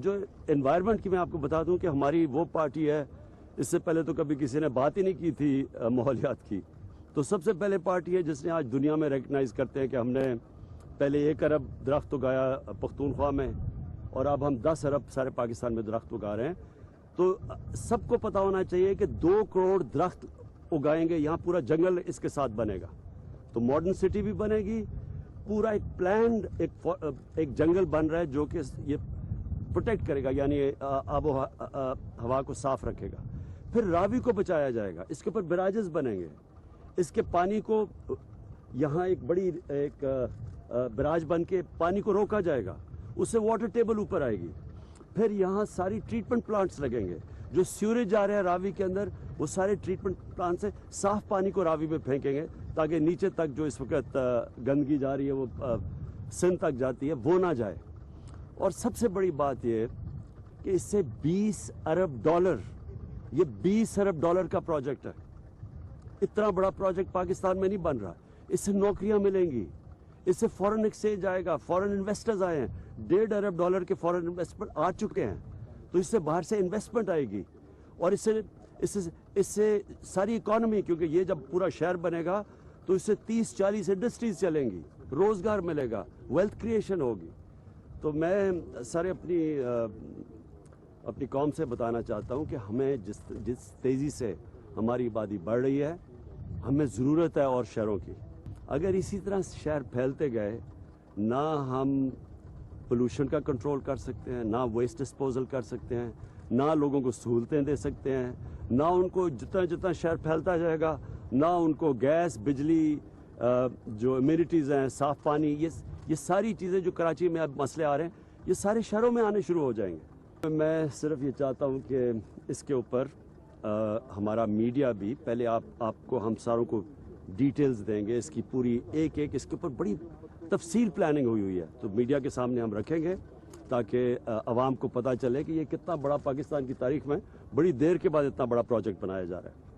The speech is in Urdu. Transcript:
جو انوائرمنٹ کی میں آپ کو بتا دوں کہ ہماری وہ پارٹی ہے، اس سے پہلے تو کبھی کسی نے بات ہی نہیں کی تھی ماحولیات کی، تو سب سے پہلے پارٹی ہے جس نے آج دنیا میں ریکگنائز کرتے ہیں کہ ہم نے پہلے 1 ارب درخت اگایا پختونخوا میں، اور اب ہم 10 ارب سارے پاکستان میں درخت اگا رہے ہیں۔ تو سب کو پتا ہونا چاہیے کہ 2 کروڑ درخت اگائیں گے، یہاں پورا جنگل اس کے ساتھ بنے گا، تو ماڈرن سٹی بھی بنے گی، پورا ایک پلانڈ ایک جنگل بن رہا ہے جو کہ یہ پروٹیکٹ کرے گا، یعنی آب و ہوا کو صاف رکھے گا۔ پھر راوی کو بچایا جائے گا، اس کے اوپر براجز بنیں گے، اس کے پانی کو یہاں ایک بڑی ایک براج بن کے پانی کو روکا جائے گا، اس سے واٹر ٹیبل اوپر آئے گی۔ پھر یہاں ساری ٹریٹمنٹ پلانٹس لگیں گے، جو سیوریج جا رہے ہیں راوی کے اندر وہ سارے ٹریٹمنٹ پلانٹ سے صاف پانی کو راوی میں پھینکیں گے، تاکہ نیچے تک جو اس وقت گندگی جا رہی ہے وہ سندھ تک جاتی ہے وہ نہ جائے۔ اور سب سے بڑی بات یہ کہ اس سے $20 ارب، یہ $20 ارب کا پروجیکٹ ہے۔ اتنا بڑا پروجیکٹ پاکستان میں نہیں بن رہا، اس سے نوکریاں ملیں گی، اس سے فورن ایکسچینج آئے گا، فورن انویسٹرز آئے ہیں، $1.5 ارب کے فورن انویسٹمنٹ آ چکے ہیں، تو اس سے باہر سے انویسٹمنٹ آئے گی، اور اس سے ساری اکانومی، کیونکہ یہ جب پورا شہر بنے گا تو اس سے 30-40 انڈسٹریز چلیں گی، روزگار ملے گا، ویلتھ کریشن ہوگی۔ تو میں سارے اپنی قوم سے بتانا چاہتا ہوں کہ ہمیں جس تیزی سے ہماری آبادی بڑھ رہی ہے، ہمیں ضرورت ہے اور شہروں کی۔ اگر اسی طرح شہر پھیلتے گئے، نہ ہم پولوشن کا کنٹرول کر سکتے ہیں، نہ ویسٹ ڈسپوزل کر سکتے ہیں، نہ لوگوں کو سہولتیں دے سکتے ہیں، نہ ان کو جتنا شہر پھیلتا جائے گا، نہ ان کو گیس، بجلی، جو امیونٹیز ہیں، صاف پانی، یہ ساری چیزیں جو کراچی میں اب مسئلے آ رہے ہیں، یہ سارے شہروں میں آنے شروع ہو جائیں گے۔ میں صرف یہ چاہتا ہوں کہ اس کے اوپر ہمارا میڈیا بھی پہلے آپ کو ہم ساروں کو ڈیٹیلز دیں گے، اس کی پوری ایک اس کے اوپر بڑی تفصیل پلاننگ ہوئی ہے، تو میڈیا کے سامنے ہم رکھیں گے تاکہ عوام کو پتہ چلے کہ یہ کتنا بڑا پاکستان کی تاریخ میں بڑی دیر کے بعد اتنا بڑا پروجیکٹ بنایا جا رہا ہے۔